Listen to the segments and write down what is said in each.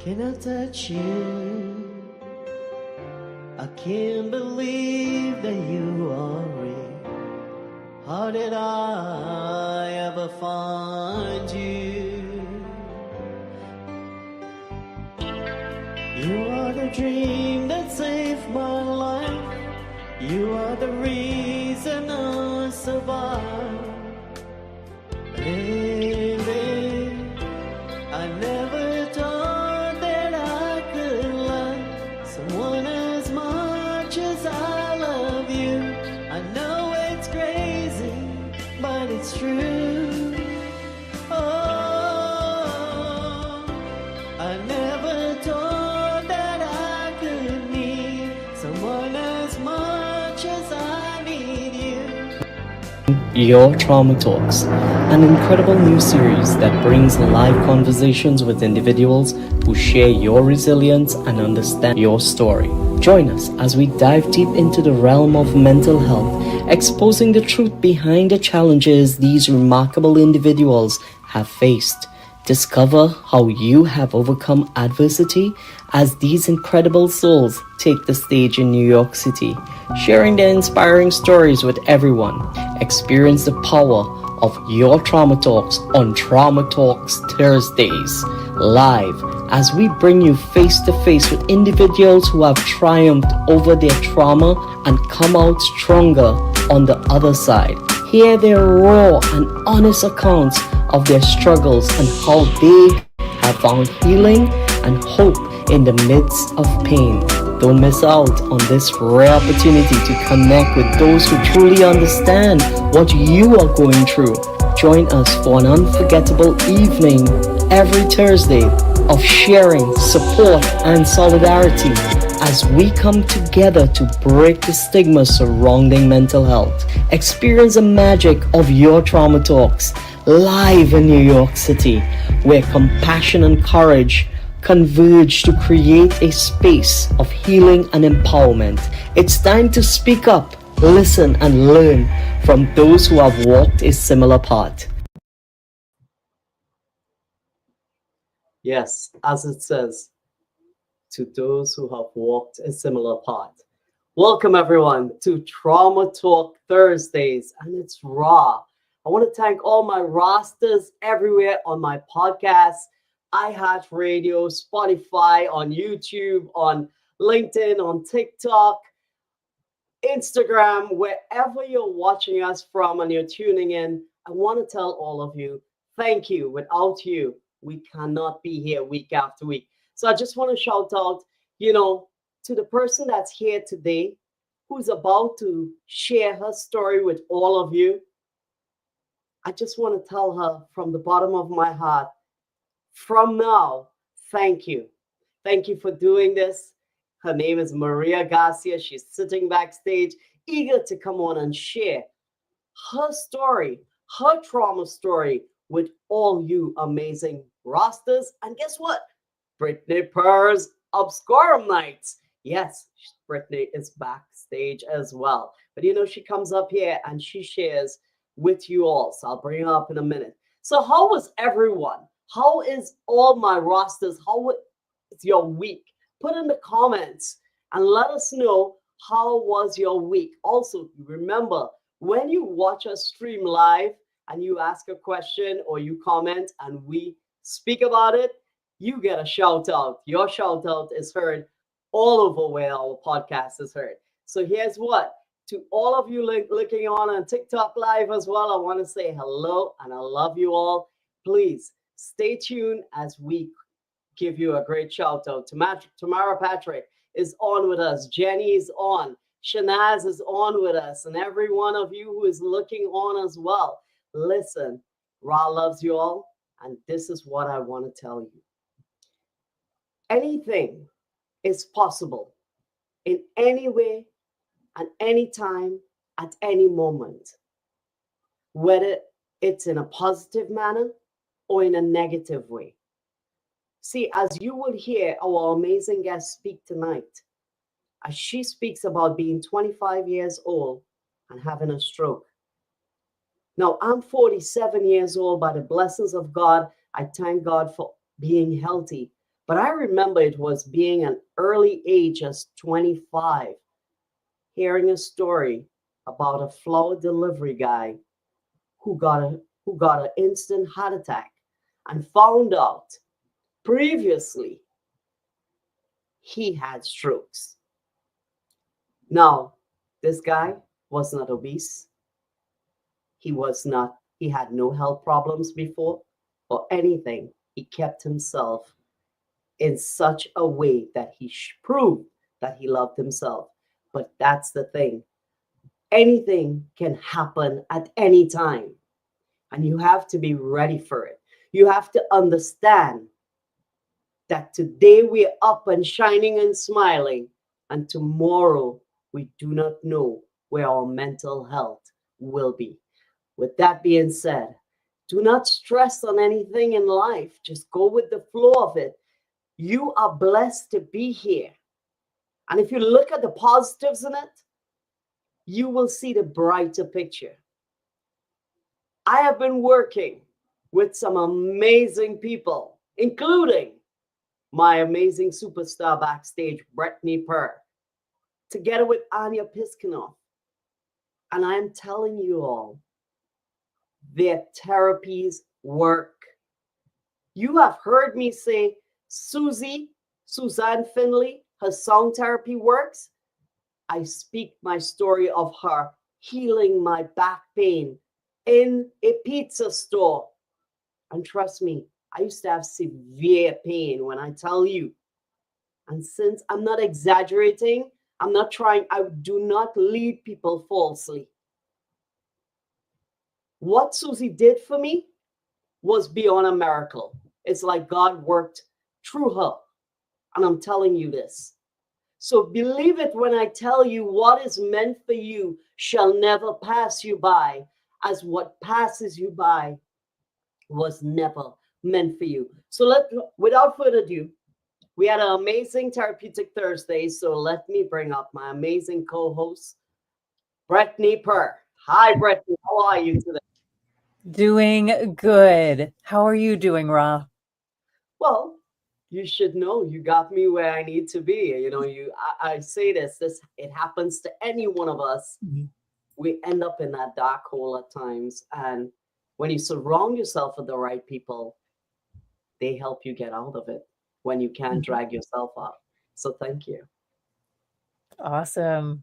Can I touch you? I can't believe that you are real. How did I ever find you? You are the dream that saved my life. You are the reason I survive. Baby, I never thought that I could love someone as much as I love you. I know it's crazy, but it's true. Oh, I never thought that I could need someone as much as I need you. Your Trauma Talks, an incredible new series that brings live conversations with individuals who share your resilience and understand your story. Join us as we dive deep into the realm of mental health, exposing the truth behind the challenges these remarkable individuals have faced. Discover how you have overcome adversity as these incredible souls take the stage in New York City, sharing their inspiring stories with everyone. Experience the power of your Trauma Talks on Trauma Talks Thursdays, live as we bring you face to face with individuals who have triumphed over their trauma and come out stronger on the other side. Hear their raw and honest accounts of their struggles and how they have found healing and hope in the midst of pain. Don't miss out on this rare opportunity to connect with those who truly understand what you are going through. Join us for an unforgettable evening every Thursday of sharing, support, and solidarity as we come together to break the stigma surrounding mental health. Experience the magic of your Trauma Talks live in New York City, where compassion and courage converge to create a space of healing and empowerment. It's time to speak up, listen, and learn from those who have walked a similar path. Yes, as it says, to those who have walked a similar path. Welcome everyone to Trauma Talk Thursdays, and it's raw. I want to thank all my rosters everywhere on my podcast, iHeartRadio, Spotify, on YouTube, on LinkedIn, on TikTok, Instagram, wherever you're watching us from and you're tuning in. I want to tell all of you, thank you. Without you, we cannot be here week after week. So I just want to shout out, to the person that's here today, who's about to share her story with all of you. I just want to tell her from the bottom of my heart, from now, thank you. Thank you for doing this. Her name is Maria Garcia. She's sitting backstage, eager to come on and share her story, her trauma story with all you amazing rosters. And guess what? Brittany Purr's Obscurum Nights. Yes, Brittany is backstage as well. But she comes up here and she shares with you all. So I'll bring her up in a minute. So how was everyone? How is all my rosters? How was your week? Put in the comments and let us know how was your week. Also, remember, when you watch us stream live and you ask a question or you comment and we speak about it, you get a shout out. Your shout out is heard all over where our podcast is heard. So here's what. To all of you looking on TikTok live as well, I want to say hello and I love you all. Please stay tuned as we give you a great shout out. Tamara Patrick is on with us. Jenny is on. Shanaz is on with us. And every one of you who is looking on as well. Listen, Ra loves you all. And this is what I want to tell you. Anything is possible in any way, at any time, at any moment, whether it's in a positive manner or in a negative way. See, as you will hear our amazing guest speak tonight, as she speaks about being 25 years old and having a stroke. Now, I'm 47 years old. By the blessings of God, I thank God for being healthy. But I remember it was being an early age as 25, hearing a story about a flower delivery guy who got an instant heart attack and found out previously he had strokes. Now, this guy was not obese. He had no health problems before or anything. He kept himself in such a way that he proved that he loved himself. But that's the thing. Anything can happen at any time, and you have to be ready for it. You have to understand that today we're up and shining and smiling, and tomorrow we do not know where our mental health will be. With that being said, do not stress on anything in life. Just go with the flow of it. You are blessed to be here. And if you look at the positives in it, you will see the brighter picture. I have been working with some amazing people, including my amazing superstar backstage, Brittany Purr, together with Anya Piskinoff. And I'm telling you all, their therapies work. You have heard me say Suzanne Finley, her sound therapy works. I speak my story of her healing my back pain in a pizza store. And trust me, I used to have severe pain when I tell you. And since I'm not exaggerating, I do not lead people falsely. What Susie did for me was beyond a miracle. It's like God worked through her. And I'm telling you this. So believe it when I tell you what is meant for you shall never pass you by, as what passes you by was never meant for you. So without further ado, we had an amazing therapeutic Thursday. So let me bring up my amazing co-host, Brittany Purr. Hi, Brittany. How are you today? Doing good. How are you doing, Ra? Well, you should know you got me where I need to be. I say this, it happens to any one of us. We end up in that dark hole at times. And when you surround yourself with the right people, they help you get out of it when you can't drag yourself up. So thank you. Awesome.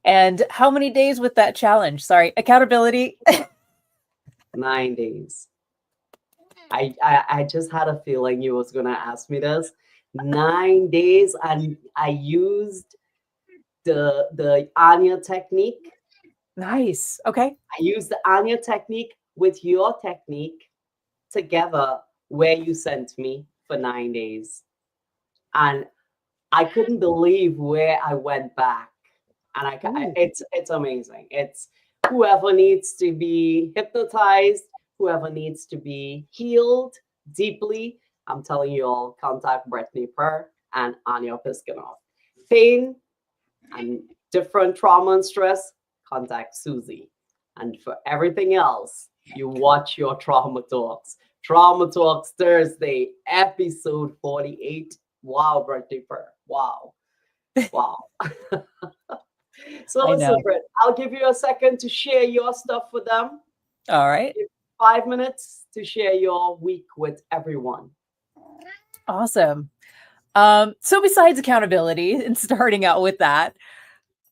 And how many days with that challenge? Sorry, accountability. 9 days. I just had a feeling you was gonna ask me this. 9 days, and I used the Anya technique. Nice. Okay. I used the Anya technique with your technique together, where you sent me for 9 days, and I couldn't believe where I went back. And it's amazing. It's whoever needs to be hypnotized, whoever needs to be healed deeply. I'm telling you all, contact Brittany Purr and Anya Piskinoff. Pain and different trauma and stress, contact Susie. And for everything else, you watch your Trauma Talks. Trauma Talks Thursday, episode 48. Wow, Brittany Purr. Wow. Wow. So listen, Britt, I'll give you a second to share your stuff with them. All right. 5 minutes to share your week with everyone. Awesome. So besides accountability and starting out with that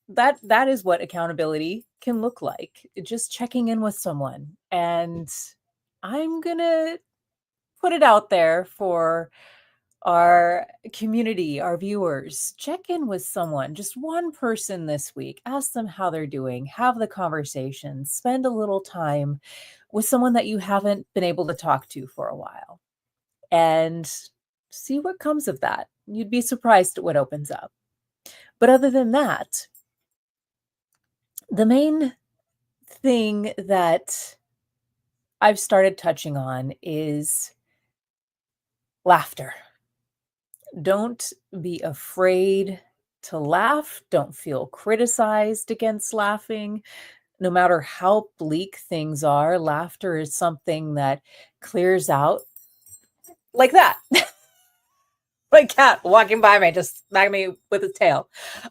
is what accountability can look like. Just checking in with someone. And I'm going to put it out there for our community, our viewers. Check in with someone, just one person this week. Ask them how they're doing. Have the conversation. Spend a little time with someone that you haven't been able to talk to for a while. And see what comes of that. You'd be surprised at what opens up. But other than that, the main thing that I've started touching on is laughter. Don't be afraid to laugh. Don't feel criticized against laughing. No matter how bleak things are, laughter is something that clears out like that. My cat walking by me, just smacking me with his tail.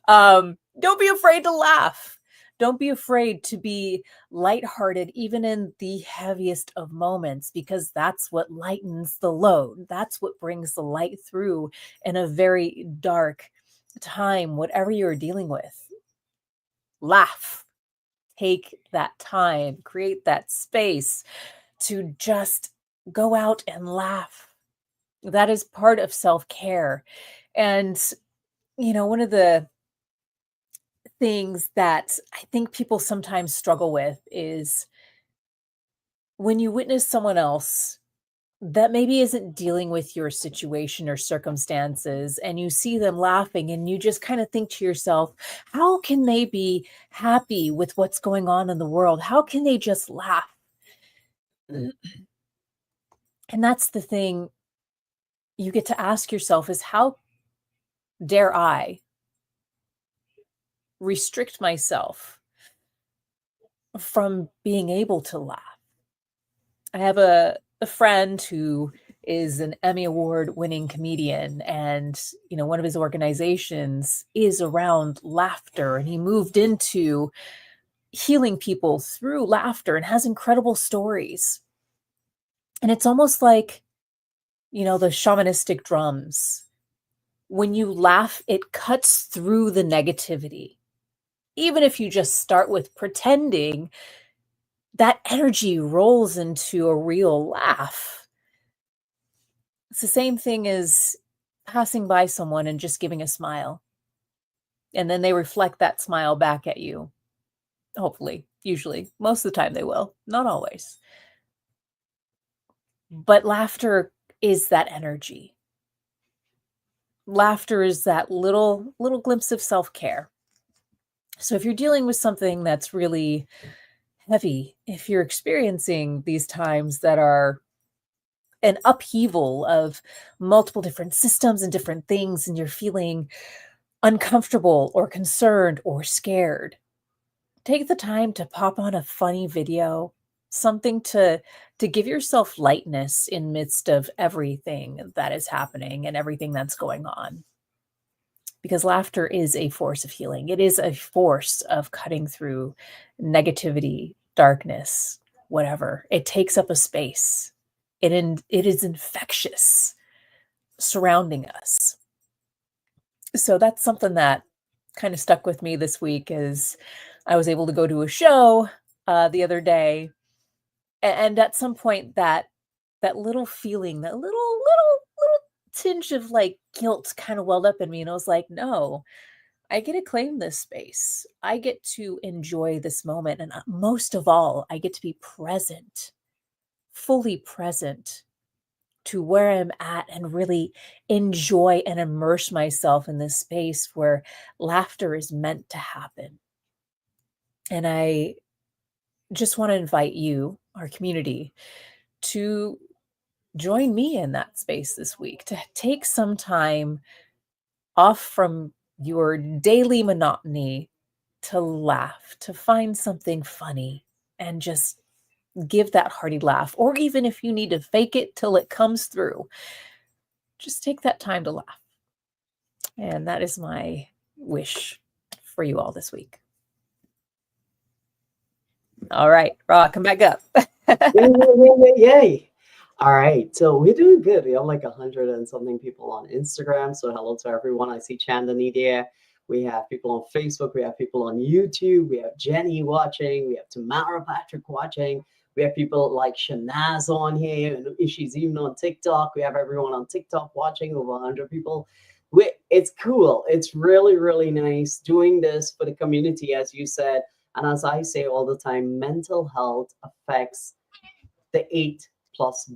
Don't be afraid to laugh. Don't be afraid to be lighthearted, even in the heaviest of moments, because that's what lightens the load. That's what brings the light through in a very dark time, whatever you're dealing with. Laugh. Take that time, create that space to just go out and laugh. That is part of self-care. And, one of the things that I think people sometimes struggle with is when you witness someone else that maybe isn't dealing with your situation or circumstances, and you see them laughing, and you just kind of think to yourself, how can they be happy with what's going on in the world? How can they just laugh? And that's the thing you get to ask yourself is, how dare I restrict myself from being able to laugh? I have a friend who is an Emmy Award winning comedian, and one of his organizations is around laughter, and he moved into healing people through laughter and has incredible stories. And it's almost like, the shamanistic drums. When you laugh, it cuts through the negativity. Even if you just start with pretending, that energy rolls into a real laugh. It's the same thing as passing by someone and just giving a smile. And then they reflect that smile back at you. Hopefully, usually, most of the time they will, not always. But laughter is that energy. Laughter is that little glimpse of self-care. So if you're dealing with something that's really heavy, if you're experiencing these times that are an upheaval of multiple different systems and different things, and you're feeling uncomfortable or concerned or scared, take the time to pop on a funny video, something to give yourself lightness in midst of everything that is happening and everything that's going on. Because laughter is a force of healing. It is a force of cutting through negativity, darkness, whatever. It takes up a space. It is infectious surrounding us. So that's something that kind of stuck with me this week, is I was able to go to a show the other day, and at some point that little feeling, that little tinge of like guilt kind of welled up in me, and I was like, no, I get to claim this space. I get to enjoy this moment, and most of all, I get to be present, fully present to where I'm at, and really enjoy and immerse myself in this space where laughter is meant to happen. And I just want to invite you, our community, to join me in that space this week, to take some time off from your daily monotony, to laugh, to find something funny, and just give that hearty laugh. Or even if you need to fake it till it comes through, just take that time to laugh. And that is my wish for you all this week. All right, Ra, come back up. Yay. All right, so we're doing good. We have like 100 and something people on Instagram. So hello to everyone. I see Chandani there. We have people on Facebook. We have people on YouTube. We have Jenny watching. We have Tamara Patrick watching. We have people like Shanaz on here. And she's even on TikTok. We have everyone on TikTok watching, over 100 people. It's cool. It's really, really nice doing this for the community, as you said. And as I say all the time, mental health affects the 8+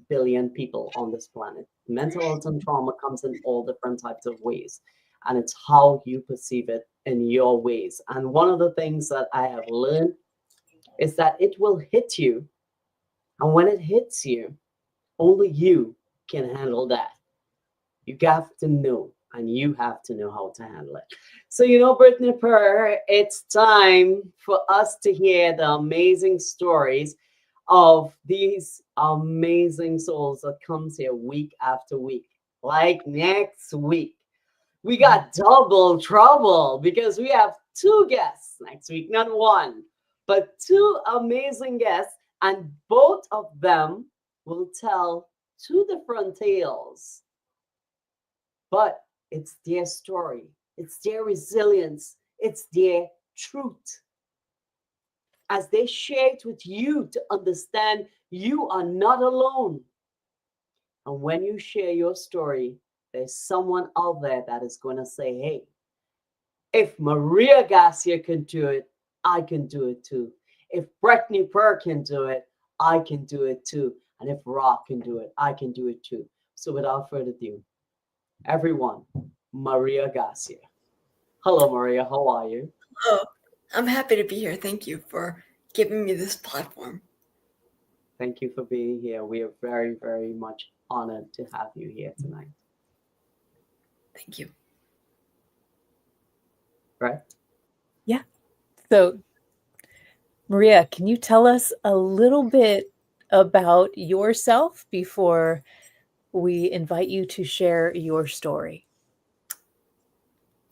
billion people on this planet. Mental health and trauma comes in all different types of ways, and it's how you perceive it in your ways. And one of the things that I have learned is that it will hit you, and when it hits you, only you can handle that. You have to know, and you have to know how to handle it. So, Brittany Purr, it's time for us to hear the amazing stories of these amazing souls that comes here week after week. like next week. We got double trouble because we have two guests next week, not one, but two amazing guests, and both of them will tell two different tales. But it's their story, it's their resilience, it's their truth. As they share it with you to understand you are not alone. And when you share your story, there's someone out there that is going to say, hey, if Maria Garcia can do it, I can do it too. If Brittany Burr can do it, I can do it too. And if Rock can do it, I can do it too. So without further ado, everyone, Maria Garcia. Hello, Maria. How are you? Oh, I'm happy to be here. Thank you for giving me this platform. Thank you for being here. We are very, very much honored to have you here tonight. Thank you. Right? Yeah. So, Maria, can you tell us a little bit about yourself before we invite you to share your story?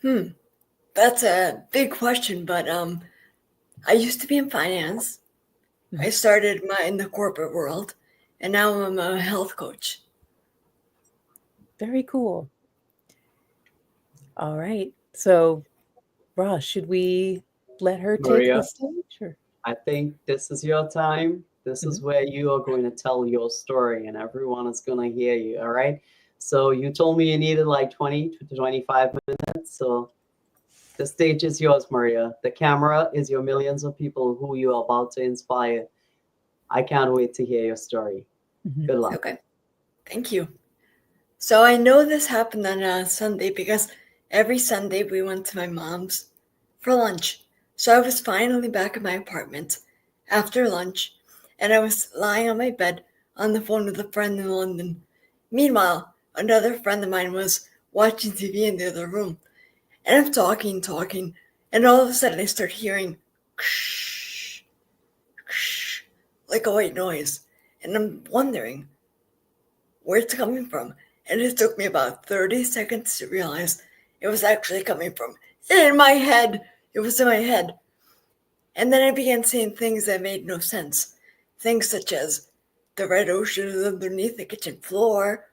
That's a big question, but I used to be in finance. I started in the corporate world, and now I'm a health coach. Very cool. All right. So, Ross, should we let her take Maria, the stage? Or? I think this is your time. This is where you are going to tell your story, and everyone is going to hear you. All right. So you told me you needed like 20 to 25 minutes. So the stage is yours, Maria. The camera is your millions of people who you are about to inspire. I can't wait to hear your story. Good luck. Okay. Thank you. So I know this happened on a Sunday because every Sunday we went to my mom's for lunch. So I was finally back at my apartment after lunch, and I was lying on my bed on the phone with a friend in London. Meanwhile, another friend of mine was watching TV in the other room. And I'm talking, and all of a sudden I start hearing like a white noise. And I'm wondering where it's coming from. And it took me about 30 seconds to realize it was actually coming from in my head. It was in my head. And then I began saying things that made no sense. Things such as, the red ocean is underneath the kitchen floor.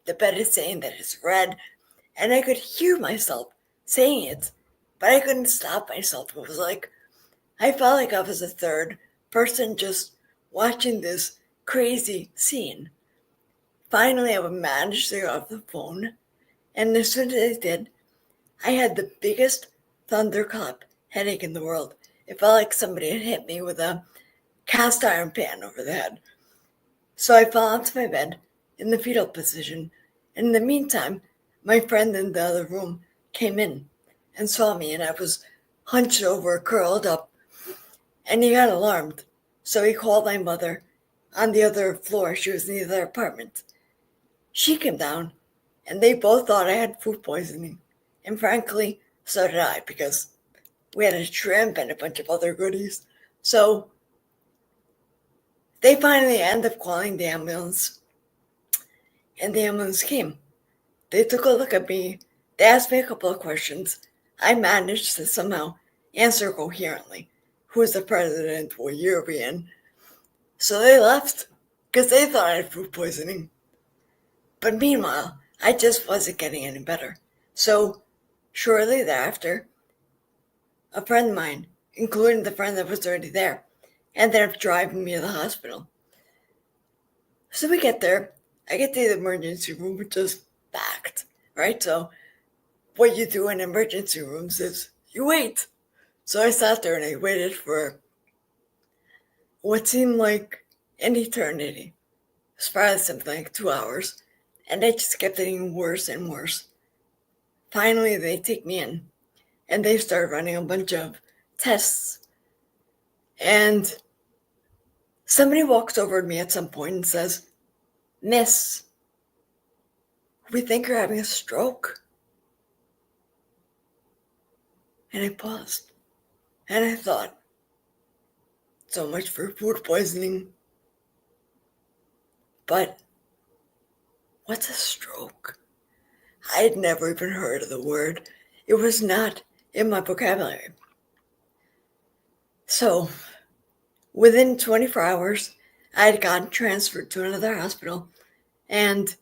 The bed is saying that it's red. And I could hear myself saying it, but I couldn't stop myself. It was like, I felt like I was a third person just watching this crazy scene. Finally, I managed to get off the phone, and as soon as I did, I had the biggest thunderclap headache in the world. It felt like somebody had hit me with a cast iron pan over the head. So I fell onto my bed in the fetal position, and in the meantime, my friend in the other room came in and saw me, and I was hunched over, curled up, and he got alarmed. So he called my mother on the other floor. She was in the other apartment. She came down, and they both thought I had food poisoning. And frankly, so did I, because we had a shrimp and a bunch of other goodies. So they finally ended up calling the ambulance, and the ambulance came. They took a look at me. They asked me a couple of questions. I managed to somehow answer coherently. Who's the president? What year are we in? So they left because they thought I had food poisoning. But meanwhile, I just wasn't getting any better. So shortly thereafter, a friend of mine, including the friend that was already there, ended up driving me to the hospital. So we get there. I get to the emergency room, which is packed, right? So what you do in emergency rooms is you wait. So I sat there and I waited for what seemed like an eternity. It was probably something like 2 hours. And it just kept getting worse and worse. Finally, they take me in and they start running a bunch of tests. And somebody walks over to me at some point and says, "Miss, we think you're having a stroke." And I paused. And I thought, so much for food poisoning. But what's a stroke? I had never even heard of the word. It was not in my vocabulary. So within 24 hours, I had gotten transferred to another hospital, and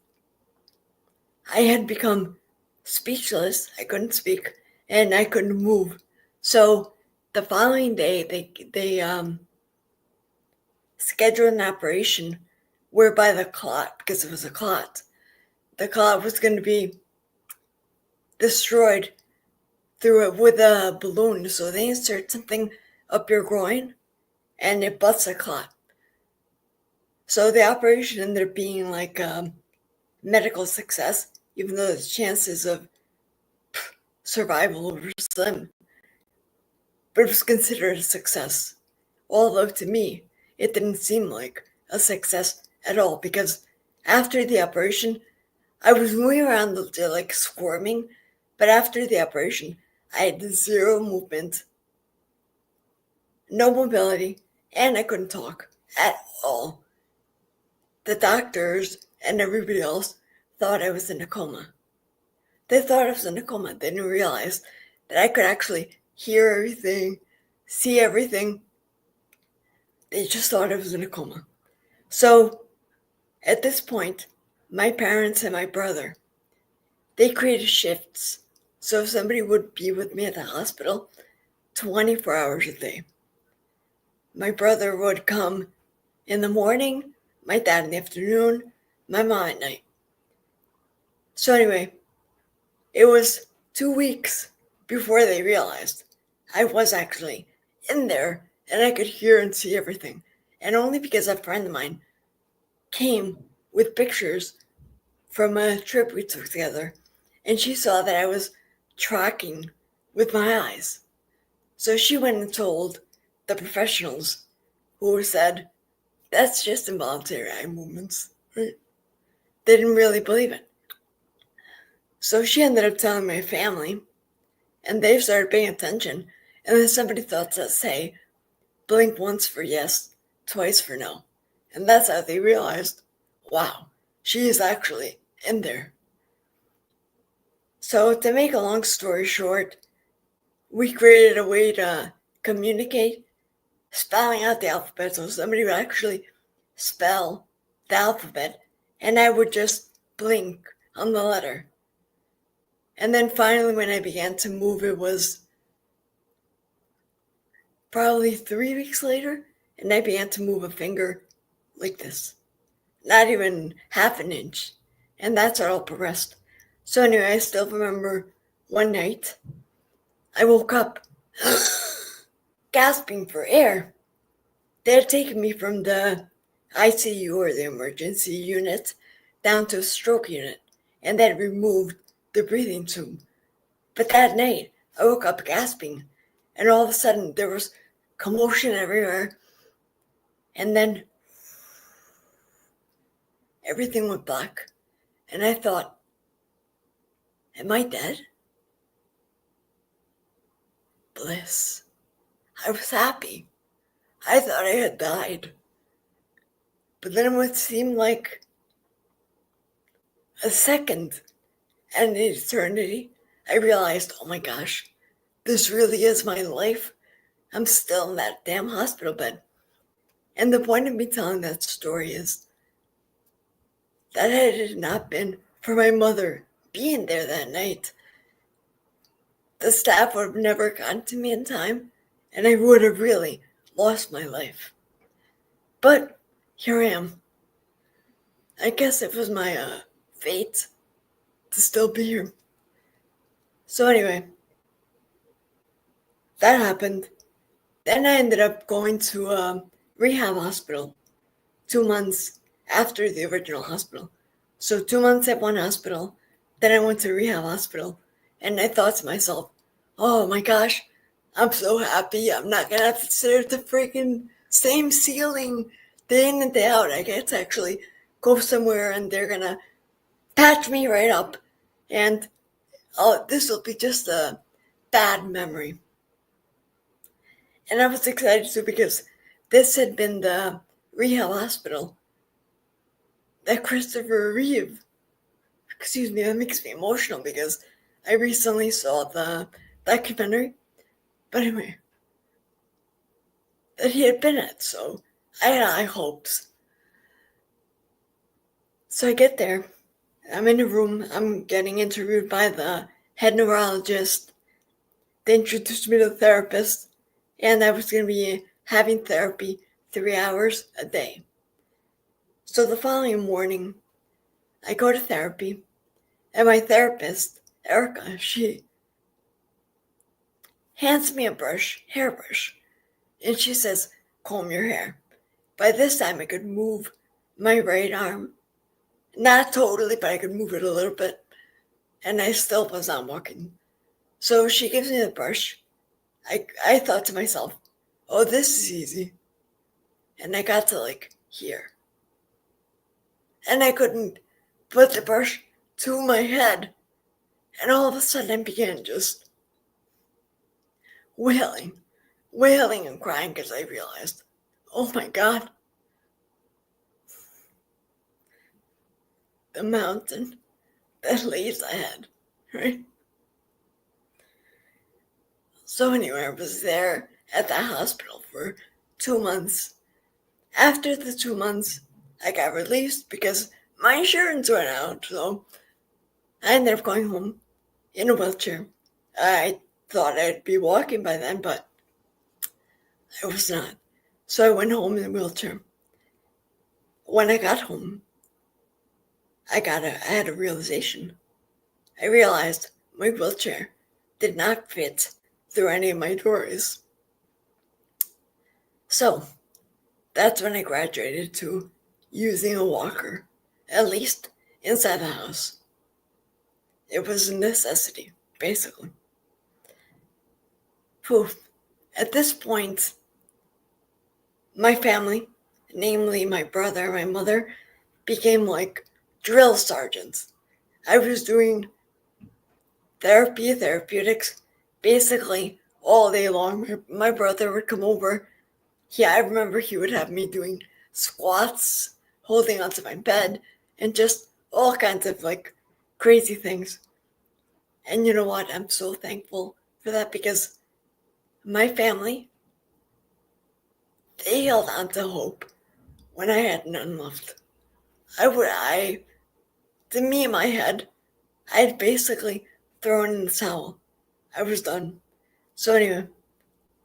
I had become speechless. I couldn't speak, and I couldn't move. So the following day, they scheduled an operation whereby the clot, because it was a clot, the clot was going to be destroyed through it with a balloon. So they insert something up your groin, and it busts a clot. So the operation ended up being like a medical success, even though the chances of survival were slim. But it was considered a success. Although to me, it didn't seem like a success at all, because after the operation, I was moving around like squirming, but after the operation, I had zero movement, no mobility, and I couldn't talk at all. The doctors and everybody else thought I was in a coma. They thought I was in a coma. They didn't realize that I could actually hear everything, see everything. They just thought I was in a coma. So at this point, my parents and my brother, they created shifts. So somebody would be with me at the hospital 24 hours a day. My brother would come in the morning, my dad in the afternoon, my mom at night. So anyway, it was 2 weeks before they realized I was actually in there and I could hear and see everything. And only because a friend of mine came with pictures from a trip we took together, and she saw that I was tracking with my eyes. So she went and told the professionals, who said, that's just involuntary eye movements. Right? They didn't really believe it. So she ended up telling my family, and they started paying attention. And then somebody thought to say, blink once for yes, twice for no. And that's how they realized, wow, she is actually in there. So to make a long story short, we created a way to communicate, spelling out the alphabet. So somebody would actually spell the alphabet, and I would just blink on the letter. And then finally, when I began to move, it was probably 3 weeks later, and I began to move a finger like this, not even half an inch. And that's how it all progressed. So anyway, I still remember one night, I woke up gasping for air. They had taken me from the ICU, or the emergency unit, down to a stroke unit, and they had removed the breathing tube. But that night, I woke up gasping, and all of a sudden there was commotion everywhere, and then everything went black, and I thought, am I dead? Bliss. I was happy. I thought I had died. But then what seemed like a second and an eternity, I realized, oh my gosh, this really is my life. I'm still in that damn hospital bed. And the point of me telling that story is that had it not been for my mother being there that night, the staff would have never gotten to me in time, and I would have really lost my life. But here I am. I guess it was my fate to still be here. So anyway, that happened. Then I ended up going to a rehab hospital 2 months after the original hospital. So 2 months at one hospital, then I went to a rehab hospital, and I thought to myself, oh my gosh, I'm so happy I'm not gonna have to stare at the freaking same ceiling day in and day out. I get to actually go somewhere and they're gonna patch me right up, and this will be just a bad memory. And I was excited too, because this had been the rehab hospital that Christopher Reeve that makes me emotional because I recently saw the documentary. But anyway, that he had been at, so I had high hopes. So I get there, I'm in a room, I'm getting interviewed by the head neurologist. They introduced me to the therapist, and I was going to be having therapy 3 hours a day. So the following morning, I go to therapy, and my therapist, Erica, she hands me a hairbrush, and she says, comb your hair. By this time, I could move my right arm. Not totally, but I could move it a little bit. And I still was not walking. So she gives me the brush. I thought to myself, oh, this is easy. And I got to like here. And I couldn't put the brush to my head. And all of a sudden I began just wailing and crying because I realized, oh my God, the mountain that lays ahead, right? So anyway, I was there at the hospital for 2 months. After the 2 months, I got released because my insurance went out, so I ended up going home in a wheelchair. I thought I'd be walking by then, but I was not. So I went home in a wheelchair. When I got home, I had a realization. I realized my wheelchair did not fit through any of my doors. So that's when I graduated to using a walker, at least inside the house. It was a necessity, basically. Poof. At this point, my family, namely my brother and my mother, became like drill sergeants. I was doing therapeutics, basically all day long. My brother would come over. I remember he would have me doing squats, holding onto my bed, and just all kinds of like crazy things. And you know what? I'm so thankful for that because my family, they held on to hope when I had none left. To me in my head, I had basically thrown in the towel. I was done. So anyway,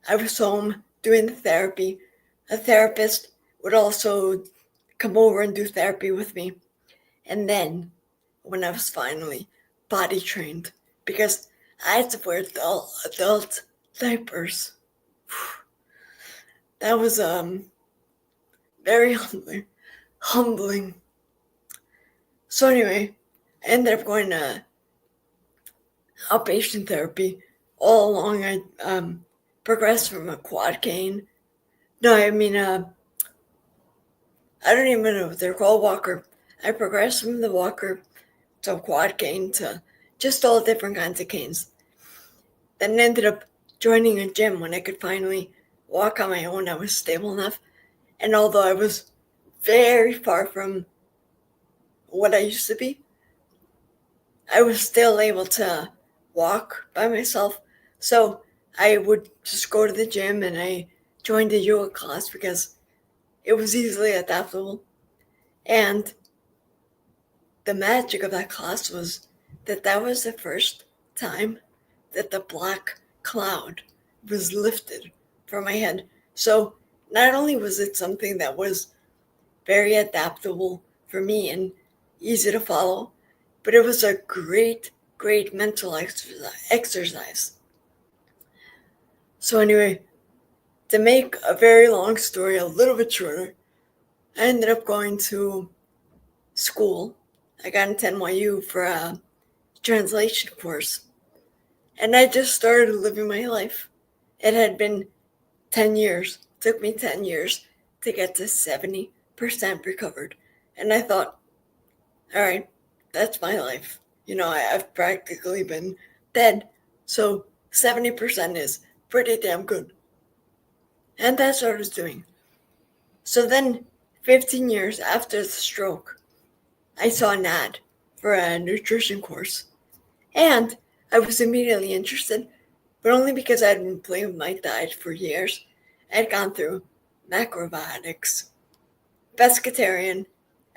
I was home doing the therapy. A therapist would also come over and do therapy with me. And then when I was finally potty trained, because I had to wear adult diapers. That was very humbling. So anyway, I ended up going to outpatient therapy. All along, I progressed from a quad cane. No, I mean, I don't even know what they're called, walker. I progressed from the walker to a quad cane to just all different kinds of canes. Then ended up joining a gym when I could finally walk on my own. I was stable enough. And although I was very far from what I used to be, I was still able to walk by myself. So I would just go to the gym and I joined a yoga class because it was easily adaptable. And the magic of that class was that was the first time that the black cloud was lifted from my head. So not only was it something that was very adaptable for me and easy to follow, but it was a great mental exercise. So anyway, to make a very long story a little bit shorter, I ended up going to school. I got into NYU for a translation course. And I just started living my life. It had been 10 years. It took me 10 years to get to 70% recovered. And I thought, all right, that's my life. I've practically been dead. So 70% is pretty damn good. And that's what I was doing. So then 15 years after the stroke, I saw an ad for a nutrition course. And I was immediately interested, but only because I had been playing with my diet for years. I had gone through macrobiotics, pescatarian.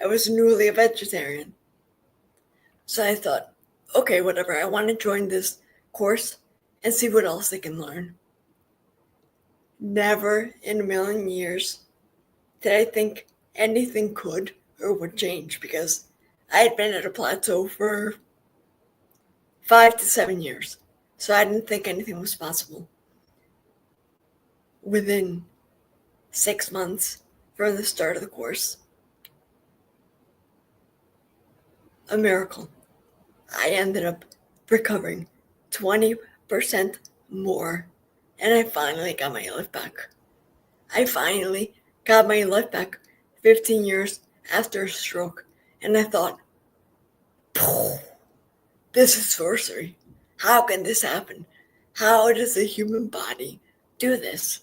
I was newly a vegetarian. So I thought, okay, whatever, I want to join this course and see what else I can learn. Never in a million years did I think anything could or would change, because I had been at a plateau for 5 to 7 years. So I didn't think anything was possible. Within 6 months from the start of the course, a miracle. I ended up recovering 20% more, and I finally got my life back. I finally got my life back 15 years after a stroke, and I thought, this is sorcery. How can this happen? How does the human body do this?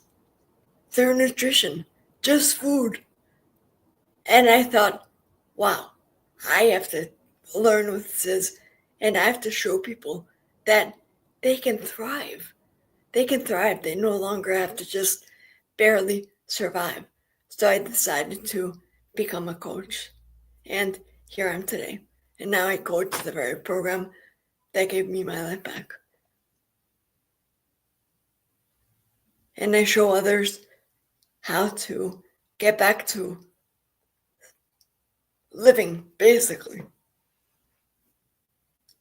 Through nutrition, just food. And I thought, wow, I have to learn what this is, and I have to show people that they can thrive. They can thrive. They no longer have to just barely survive. So I decided to become a coach, and here I am today. And now I coach the very program that gave me my life back. And I show others how to get back to living, basically.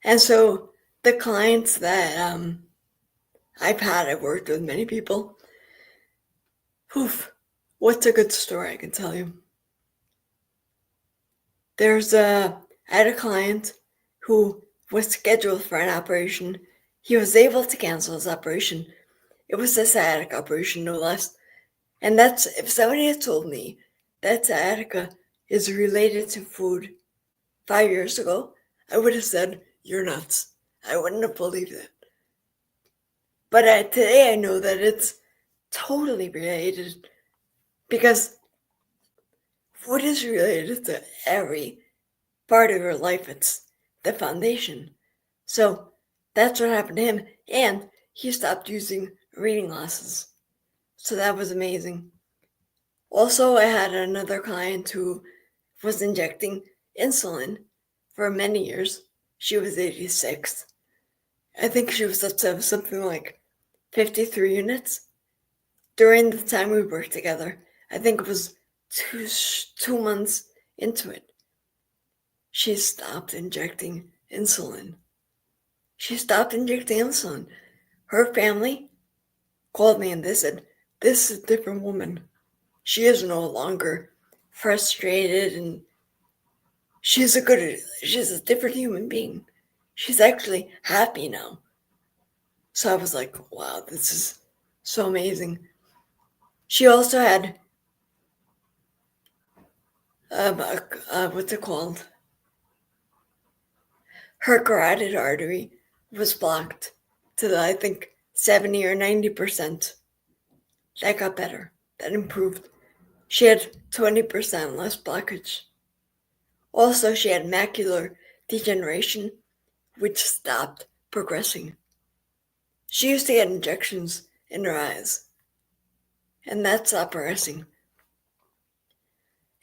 And so the clients that I've worked with many people. What's a good story I can tell you? I had a client who was scheduled for an operation. He was able to cancel his operation. It was a sciatic operation, no less. And if somebody had told me that sciatica is related to food 5 years ago, I would have said, you're nuts. I wouldn't have believed it. But today I know that it's totally related, because food is related to every part of your life. It's the foundation. So that's what happened to him. And he stopped using reading glasses. So that was amazing. Also, I had another client who was injecting insulin for many years. She was 86. I think she was up to something like 53 units. During the time we worked together, I think it was 2 months into it, she stopped injecting insulin. Her family called me and they said, this is a different woman. She is no longer frustrated, and she's a different human being. She's actually happy now. So I was like, wow, this is so amazing. She also had, what's it called? Her carotid artery was blocked to I think 70 or 90%. That got better. That improved. She had 20% less blockage. Also, she had macular degeneration, which stopped progressing. She used to get injections in her eyes, and that stopped progressing.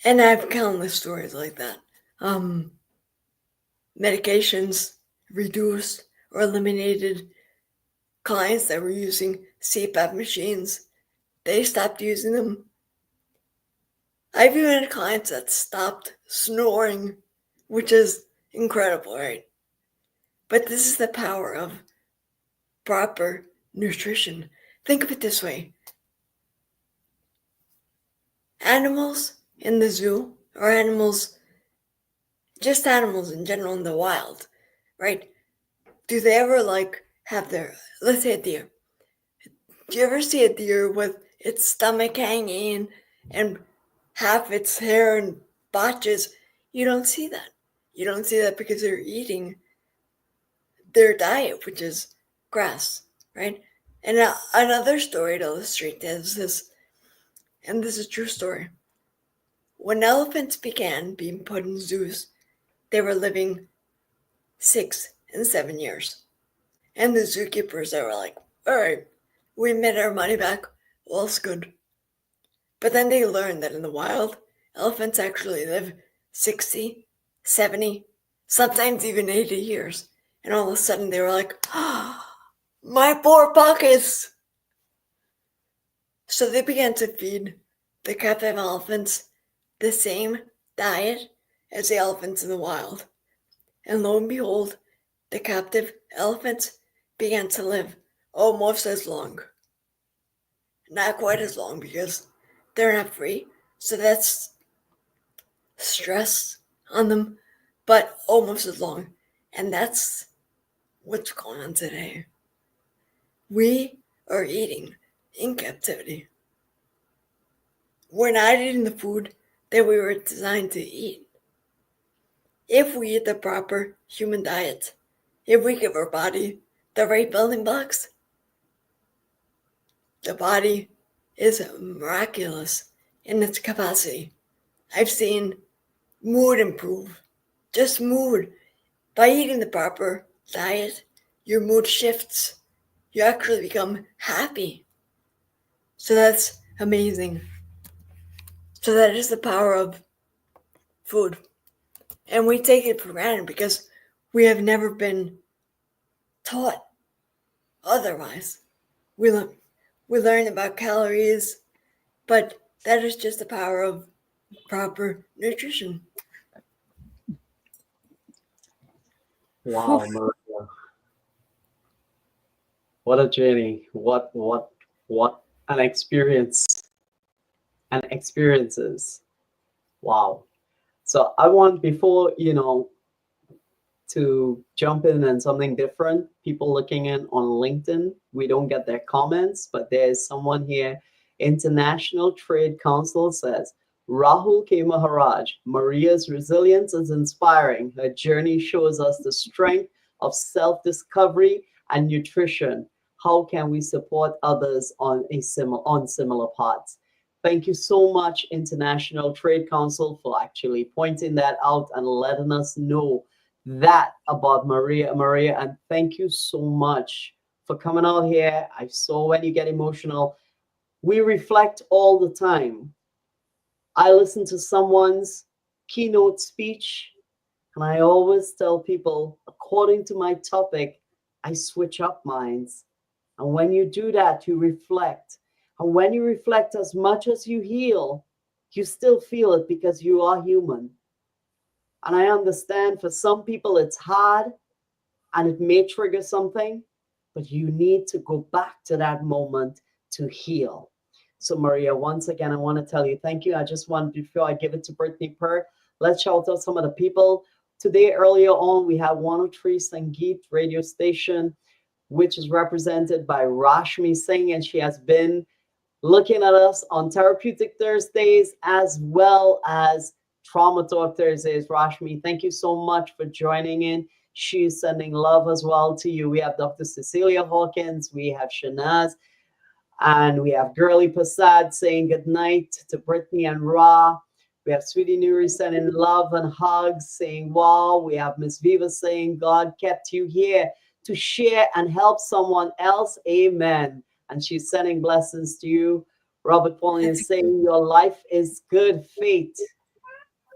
And I have countless stories like that. Medications reduced or eliminated. Clients that were using CPAP machines, they stopped using them. I've even had clients that stopped snoring, which is incredible, right? But this is the power of proper nutrition. Think of it this way. Animals in the zoo, or just animals in general in the wild, right? Do they ever have let's say a deer. Do you ever see a deer with its stomach hanging and half its hair and botches? You don't see that. You don't see that because they're eating their diet, which is grass, right? And another story to illustrate this, and this is a true story. When elephants began being put in zoos, they were living 6 and 7 years. And the zookeepers, they were like, all right, we made our money back, all's good. But then they learned that in the wild, elephants actually live 60, 70, sometimes even 80 years. And all of a sudden they were like, oh, my poor pockets. So they began to feed the captive elephants the same diet as the elephants in the wild. And lo and behold, the captive elephants began to live almost as long. Not quite as long because they're not free, so that's stress on them, but almost as long. And that's what's going on today. We are eating in captivity. We're not eating the food that we were designed to eat. If we eat the proper human diet, if we give our body the right building blocks, the body is miraculous in its capacity. I've seen mood improve, just mood. By eating the proper diet, your mood shifts. You actually become happy. So that's amazing. So that is the power of food. And we take it for granted because we have never been taught otherwise. We learn about calories, but that is just the power of proper nutrition. Wow, Maria. What a journey. What an experience and experiences. Wow. So I want, before, to jump in and something different, people looking in on LinkedIn, we don't get their comments, but there's someone here. International Trade Council says, Rahul K. Maharaj, Maria's resilience is inspiring. Her journey shows us the strength of self-discovery and nutrition. How can we support others on similar paths? Thank you so much, International Trade Council, for actually pointing that out and letting us know that about Maria, and thank you so much for coming out here. I saw when you get emotional. We reflect all the time. I listen to someone's keynote speech, and I always tell people, according to my topic, I switch up minds. And when you do that, you reflect. And when you reflect, as much as you heal, you still feel it because you are human. And I understand for some people it's hard and it may trigger something, but you need to go back to that moment to heal. So Maria, once again, I want to tell you thank you. I just want, before I give it to Brittany Per, let's shout out some of the people. Today, earlier on, we have 103 Sangeet radio station, which is represented by Rashmi Singh, and she has been looking at us on Therapeutic Thursdays as well as Trauma Talk Thursdays. Rashmi, thank you so much for joining in. She's sending love as well to you. We have Dr. Cecilia Hawkins, we have Shanaz, and we have Girly Prasad saying good night to Brittany and Ra. We have Sweetie Nuri sending love and hugs, saying wow. We have Miss Viva saying God kept you here to share and help someone else. Amen. And she's sending blessings to you. Robert Pauline is saying your life is good. Faith.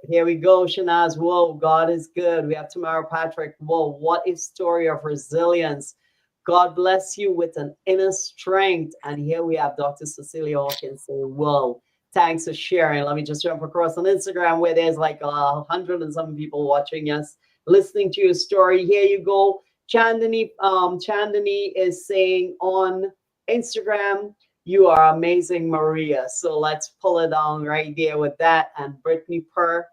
Here we go, Shanaz. Whoa, God is good. We have Tamara Patrick. Whoa, what a story of resilience. God bless you with an inner strength. And here we have Dr. Cecilia Hawkins saying, whoa, thanks for sharing. Let me just jump across on Instagram where there's like 100 and some people watching us, listening to your story. Here you go. Chandani is saying on Instagram, you are amazing, Maria. So let's pull it down right there with that. And Brittany Per,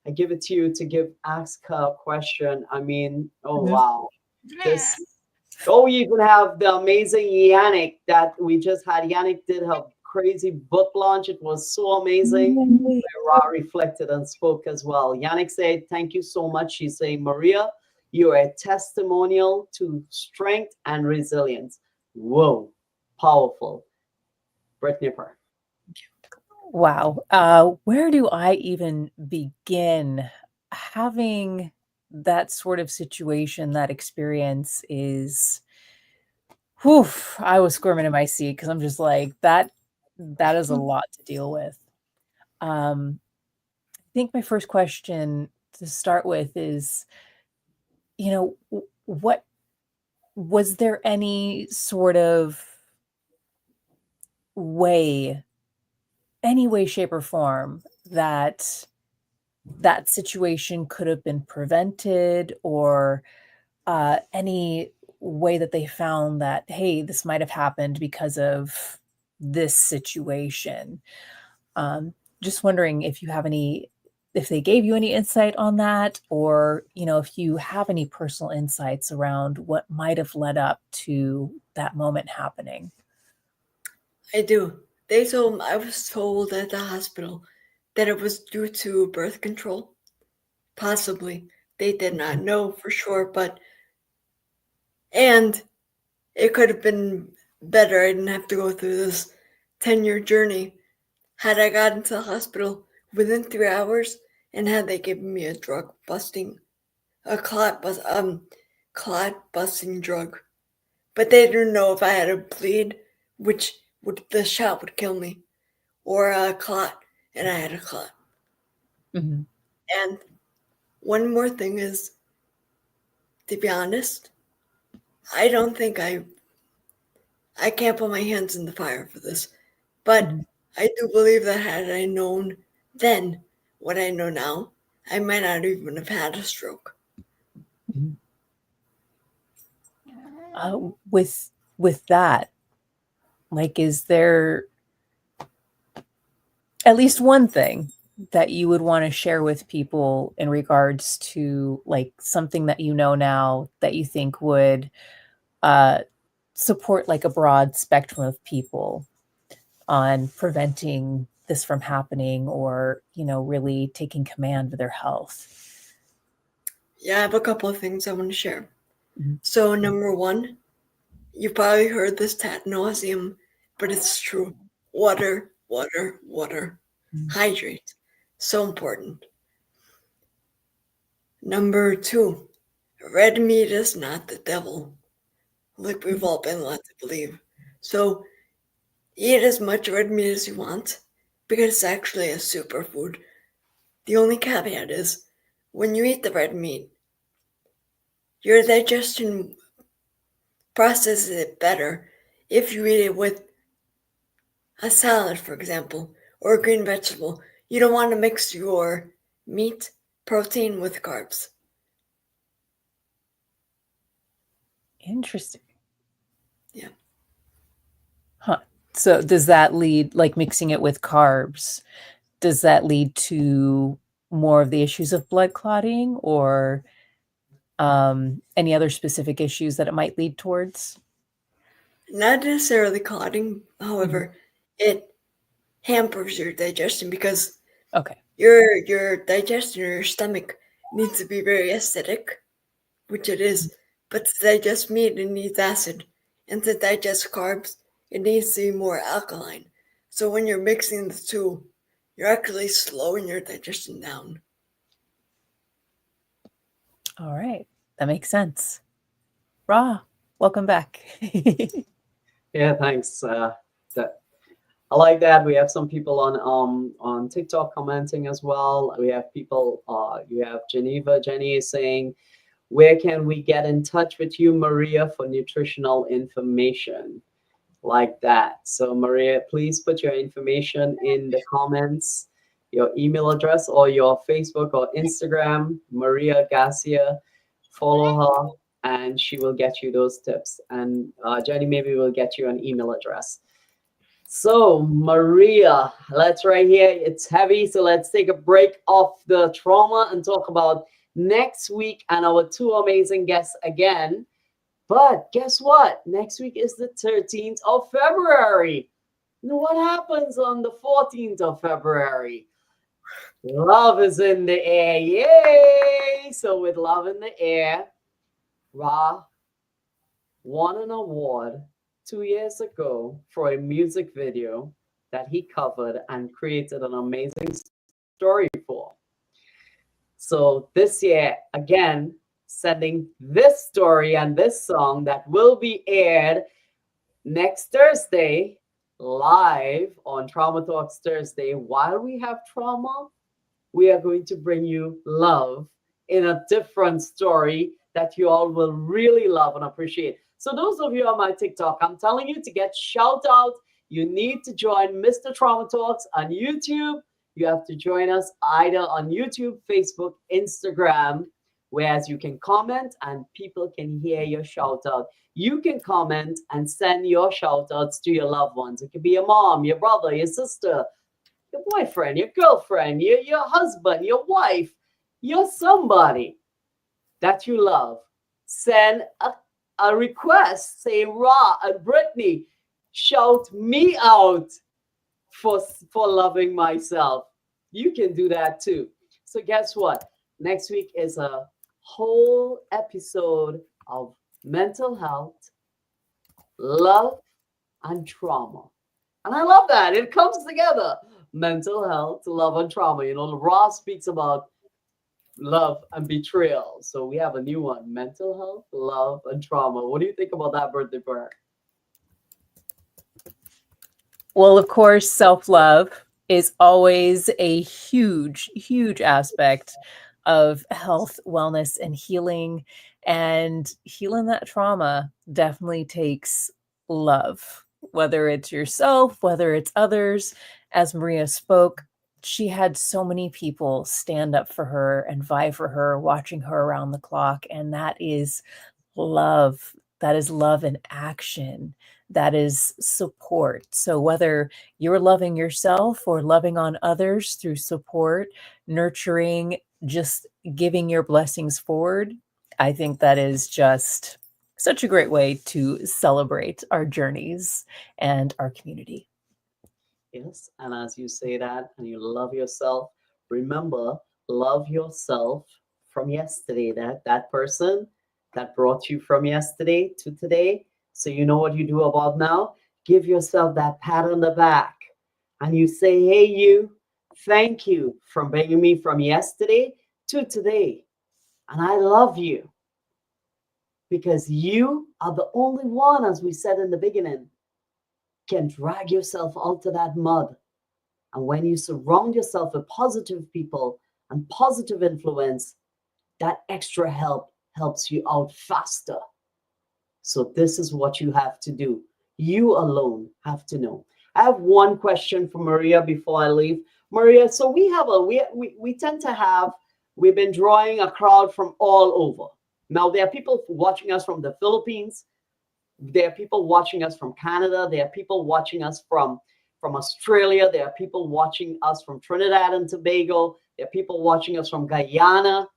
I give it to you to ask her a question. I mean, oh wow. You even have the amazing Yannick that we just had. Yannick did her crazy book launch. It was so amazing. Ra reflected and spoke as well. Yannick said, thank you so much. She's saying, Maria, you are a testimonial to strength and resilience. Whoa, powerful. Brittany Per. Wow. Where do I even begin? Having that sort of situation, that experience is, whew, I was squirming in my seat because I'm just like, that is a lot to deal with. I think my first question to start with is, what was there any sort of way, any way, shape, or form that situation could have been prevented, or any way that they found that, hey, this might have happened because of this situation? Just wondering if you have if they gave you any insight on that, or, if you have any personal insights around what might have led up to that moment happening. I do. I was told at the hospital that it was due to birth control. Possibly. They did not know for sure, and it could have been better. I didn't have to go through this 10-year journey had I got into the hospital within 3 hours and had they given me a clot busting drug. But they didn't know if I had a bleed, the shot would kill me, or a clot, and I had a clot. Mm-hmm. And one more thing is, to be honest, I don't think I can't put my hands in the fire for this, but Mm-hmm. I do believe that had I known then what I know now, I might not even have had a stroke. Mm-hmm. With that, like, is there at least one thing that you would want to share with people in regards to, like, something that you know now that you think would support, like, a broad spectrum of people on preventing this from happening, or, really taking command of their health? Yeah, I have a couple of things I want to share. Mm-hmm. So, number one, you probably heard this ad nauseum, but it's true. Water, water, water. Mm-hmm. Hydrate. So important. Number two, red meat is not the devil, like we've all been led to believe. So eat as much red meat as you want, because it's actually a superfood. The only caveat is, when you eat the red meat, your digestion processes it better if you eat it with a salad, for example, or a green vegetable. You don't want to mix your meat, protein with carbs. Interesting. Yeah. Huh. So does that lead, like, mixing it with carbs, does that lead to more of the issues of blood clotting, or any other specific issues that it might lead towards? Not necessarily clotting, however, it hampers your digestion, because Okay. your digestion, your stomach needs to be very acidic, which it is, but to digest meat, it needs acid, and to digest carbs, it needs to be more alkaline. So when you're mixing the two, you're actually slowing your digestion down. All right. That makes sense. Ra, welcome back. Yeah, thanks. I like that. We have some people on TikTok commenting as well. We have people. You have Jenny is saying, "Where can we get in touch with you, Maria, for nutritional information?" Like that. So Maria, please put your information in the comments, your email address or your Facebook or Instagram, Maria Garcia. Follow her and she will get you those tips. And Jenny maybe will get you an email address. So Maria, let's right here. It's heavy, so let's take a break off the trauma and talk about next week and our two amazing guests again. But guess what? Next week is the 13th of February. Now, what happens on the 14th of February? Love is in the air. Yay! So with love in the air, Ra won an award 2 years ago for a music video that he covered and created an amazing story for. So this year, again, sending this story and this song that will be aired next Thursday, live on Trauma Talks Thursday. While we have trauma, we are going to bring you love in a different story that you all will really love and appreciate. So, those of you on my TikTok, I'm telling you to get shout out. You need to join Mr. Trauma Talks on YouTube. You have to join us either on YouTube, Facebook, Instagram, whereas you can comment and people can hear your shout out. You can comment and send your shout outs to your loved ones. It could be your mom, your brother, your sister, your boyfriend, your girlfriend, your husband, your wife, your somebody that you love. Send a request. Say, Ra and Brittany, shout me out for loving myself. You can do that too. So guess what? Next week is a whole episode of mental health, love, and trauma. And I love that. It comes together. Mental health, love, and trauma. You know, Ross speaks about love and betrayal. So we have a new one: mental health, love, and trauma. What do you think about that birthday prayer? Well, of course, self-love is always a huge, huge aspect of health, wellness, and healing. And healing that trauma definitely takes love, whether it's yourself, whether it's others. As Maria spoke, she had so many people stand up for her and vie for her, watching her around the clock. And that is love. That is love in action. That is support. So whether you're loving yourself or loving on others through support, nurturing, just giving your blessings forward, I think that is just such a great way to celebrate our journeys and our community. Yes. And as you say that and you love yourself, remember, love yourself from yesterday. That person that brought you from yesterday to today. So you know what you do about now? Give yourself that pat on the back. And you say, hey, you, thank you for bringing me from yesterday to today. And I love you. Because you are the only one, as we said in the beginning, can drag yourself out of that mud. And when you surround yourself with positive people and positive influence, that extra help helps you out faster. So this is what you have to do. You alone have to know. I have one question for Maria before I leave. Maria, so we tend to have, we've been drawing a crowd from all over. Now there are people watching us from the Philippines. There are people watching us from Canada. There are people watching us from Australia. There are people watching us from Trinidad and Tobago. There are people watching us from Guyana.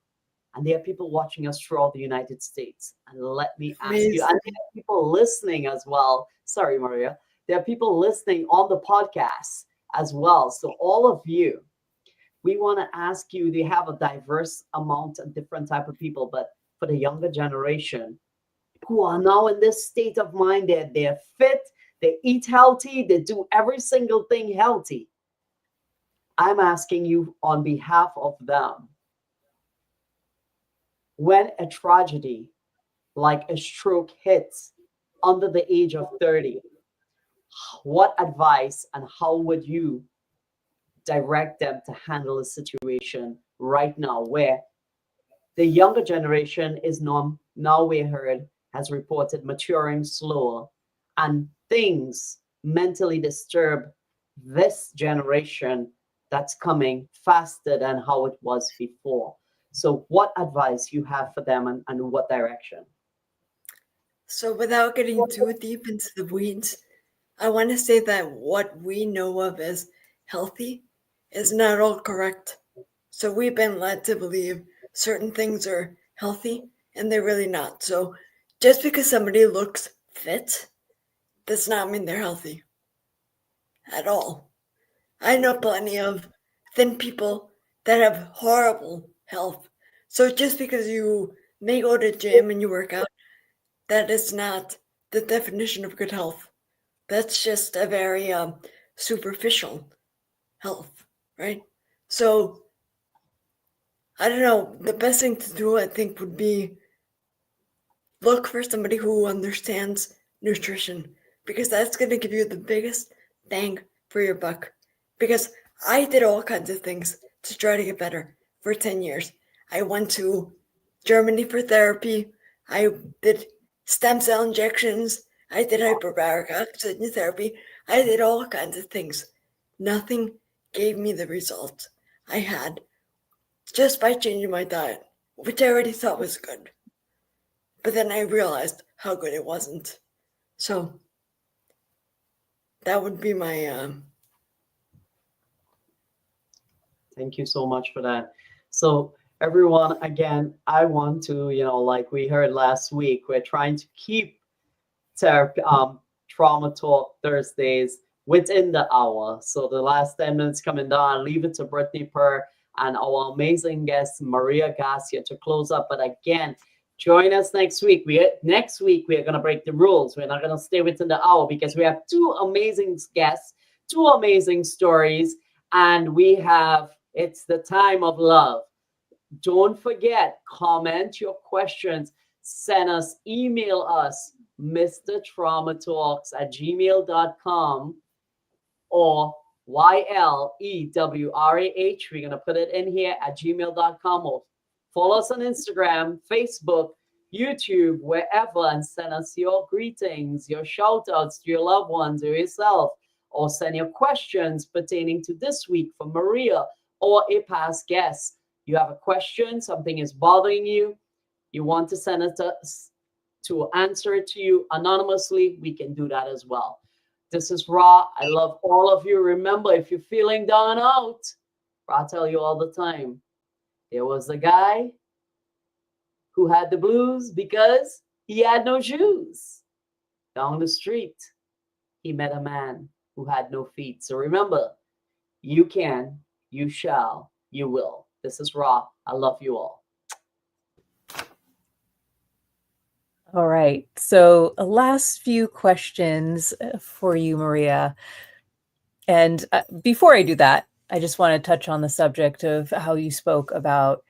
And there are people watching us throughout the United States. And let me ask you, and there are people listening as well. Sorry, Maria. There are people listening on the podcast as well. So all of you, we want to ask you, they have a diverse amount of different type of people, but for the younger generation who are now in this state of mind, they're fit, they eat healthy, they do every single thing healthy. I'm asking you on behalf of them, when a tragedy like a stroke hits under the age of 30, what advice and how would you direct them to handle a situation right now where the younger generation is now we heard has reported maturing slower and things mentally disturb this generation that's coming faster than how it was before. So what advice you have for them and what direction? So without getting too deep into the weeds, I want to say that what we know of as healthy is not all correct. So we've been led to believe certain things are healthy and they're really not. So just because somebody looks fit does not mean they're healthy at all. I know plenty of thin people that have horrible health. So just because you may go to gym and you work out, that is not the definition of good health. That's just a very superficial health, right? So I don't know, the best thing to do, I think, would be look for somebody who understands nutrition, because that's going to give you the biggest bang for your buck. Because I did all kinds of things to try to get better for 10 years. I went to Germany for therapy. I did stem cell injections. I did hyperbaric oxygen therapy. I did all kinds of things. Nothing gave me the results I had just by changing my diet, which I already thought was good. But then I realized how good it wasn't. So that would be my Thank you so much for that. So, everyone, again, I want to, like we heard last week, we're trying to keep therapy, trauma talk Thursdays within the hour. So, the last 10 minutes coming down, leave it to Brittany Purr and our amazing guest, Maria Garcia, to close up. But again, join us next week. Next week, we are going to break the rules. We're not going to stay within the hour because we have two amazing guests, two amazing stories, and it's the time of love. Don't forget, comment your questions, email us, mrtraumatalks@gmail.com or YLEWRAH. We're going to put it in here at gmail.com, or follow us on Instagram, Facebook, YouTube, wherever, and send us your greetings, your shout outs to your loved ones or yourself, or send your questions pertaining to this week for Maria or a past guest. You have a question, something is bothering you, you want to send it to answer it to you anonymously, we can do that as well. This is Ra. I love all of you. Remember, if you're feeling down and out, Ra tell you all the time, there was a guy who had the blues because he had no shoes. Down the street, he met a man who had no feet. So remember, you can, you shall, you will. This is Ra. I love you all. All right. So, last few questions for you, Maria. And before I do that, I just want to touch on the subject of how you spoke about,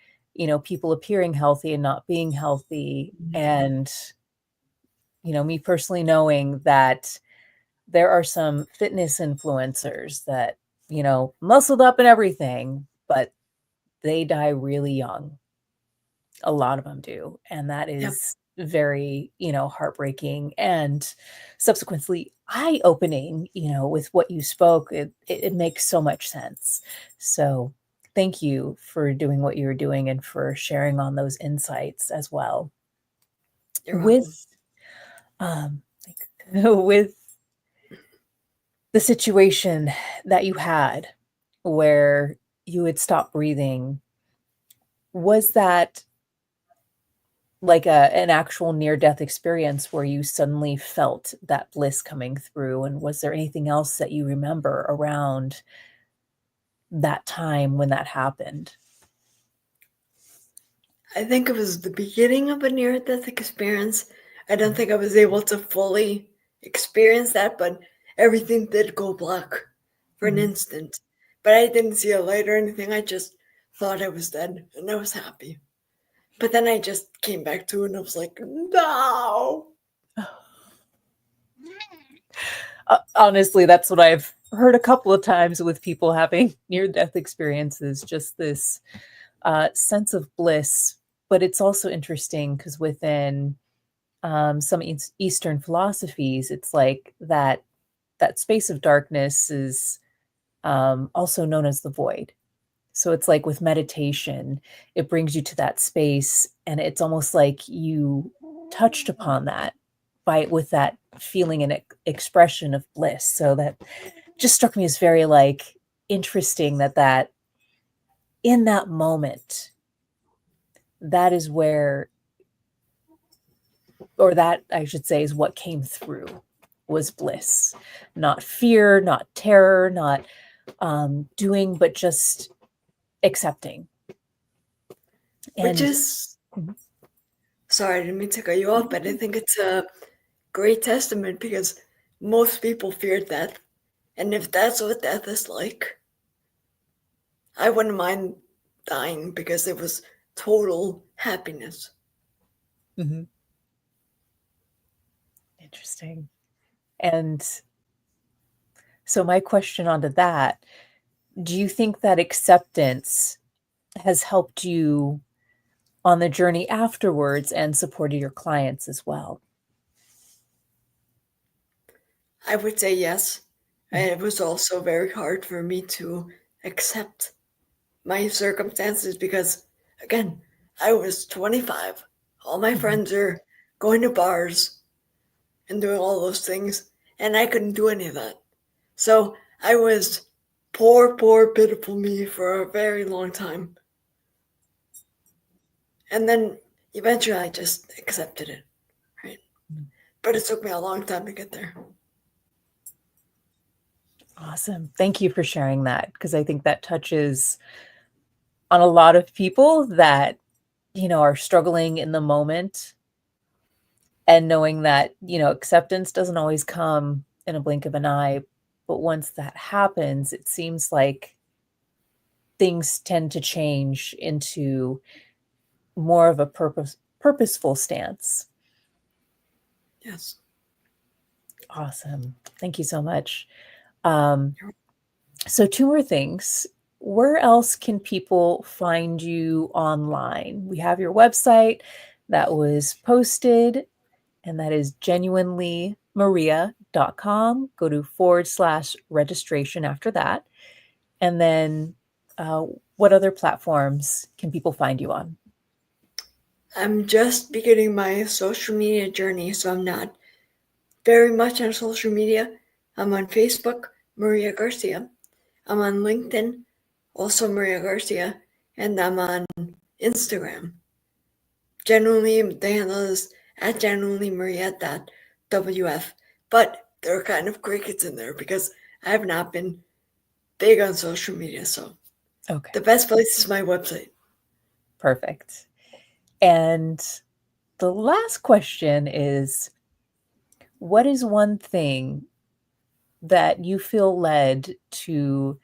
people appearing healthy and not being healthy. And, me personally knowing that there are some fitness influencers that, muscled up and everything, but they die really young. A lot of them do. And that is very, heartbreaking and subsequently eye-opening, with what you spoke. It makes so much sense. So thank you for doing what you're doing and for sharing on those insights as well. You're welcome. With the situation that you had where you had stopped breathing, was that like an actual near-death experience where you suddenly felt that bliss coming through? And was there anything else that you remember around that time when that happened? I think it was the beginning of a near-death experience. I don't think I was able to fully experience that, but everything did go black for an instant. But I didn't see a light or anything. I just thought I was dead, and I was happy. But then I just came back to it, and I was like, no. Honestly, that's what I've heard a couple of times with people having near-death experiences, just this sense of bliss. But it's also interesting because within some Eastern philosophies, it's like that space of darkness is also known as the void. So it's like with meditation, it brings you to that space, and it's almost like you touched upon that with that feeling and expression of bliss. So that just struck me as very interesting that in that moment, that is where, or that I should say is what came through, was bliss, not fear, not terror, not doing, but just accepting. Which is, sorry, I didn't mean to cut you off, but I think it's a great testament because most people fear death. And if that's what death is like, I wouldn't mind dying because it was total happiness. Mm-hmm. Interesting. And so my question onto that, do you think that acceptance has helped you on the journey afterwards and supported your clients as well? I would say yes. And it was also very hard for me to accept my circumstances because, again, I was 25. All my friends are going to bars and doing all those things, and I couldn't do any of that. So I was poor, pitiful me for a very long time. And then eventually I just accepted it, right? But it took me a long time to get there. Awesome. Thank you for sharing that, because I think that touches on a lot of people that, are struggling in the moment, and knowing that, acceptance doesn't always come in a blink of an eye. But once that happens, it seems like things tend to change into more of a purposeful stance. Yes. Awesome. Thank you so much. So 2 more things. Where else can people find you online? We have your website that was posted, and that is genuinelymaria.com. Go to /registration after that. And then what other platforms can people find you on? I'm just beginning my social media journey, so I'm not very much on social media. I'm on Facebook, Maria Garcia. I'm on LinkedIn, also Maria Garcia, and I'm on Instagram. Genuinely, the handle is at genuinelymaria.wf, but there are kind of crickets in there because I have not been big on social media, so Okay. the best place is my website. Perfect. And the last question is, what is one thing that you feel led to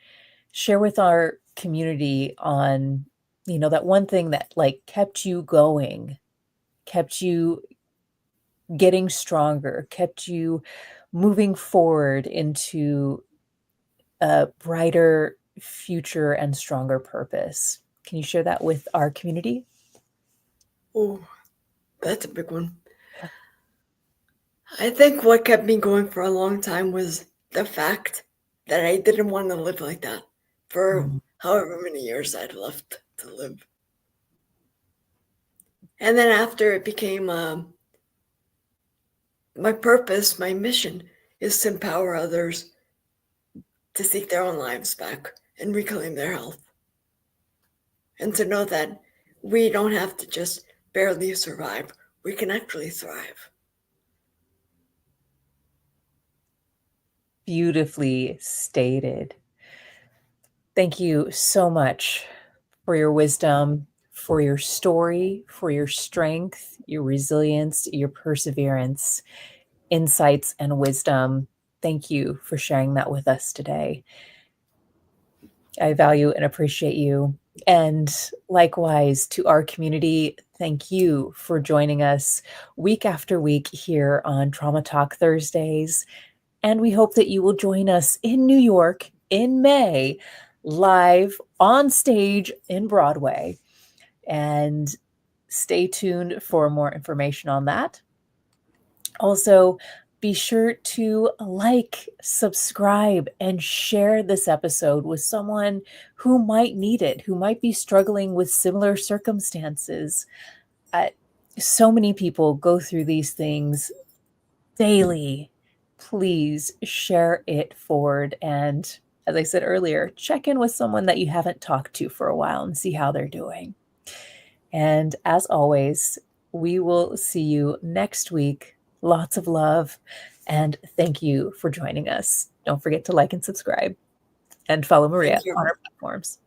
share with our community on, that one thing that kept you going, kept you getting stronger, kept you moving forward into a brighter future and stronger purpose? Can you share that with our community? Oh, that's a big one. I think what kept me going for a long time was the fact that I didn't want to live like that for however many years I'd left to live. And then after it became my purpose, my mission is to empower others to seek their own lives back and reclaim their health. And to know that we don't have to just barely survive, we can actually thrive. Beautifully stated. Thank you so much for your wisdom, for your story, for your strength, your resilience, your perseverance, insights, and wisdom. Thank you for sharing that with us today. I value and appreciate you. And likewise to our community, thank you for joining us week after week here on Trauma Talk Thursdays. And we hope that you will join us in New York in May, live on stage in Broadway. And stay tuned for more information on that. Also, be sure to subscribe, and share this episode with someone who might need it, who might be struggling with similar circumstances. So many people go through these things daily. Please share it forward. And as I said earlier, check in with someone that you haven't talked to for a while and see how they're doing. And as always, we will see you next week. Lots of love, and thank you for joining us. Don't forget to like and subscribe, and follow Maria on our platforms.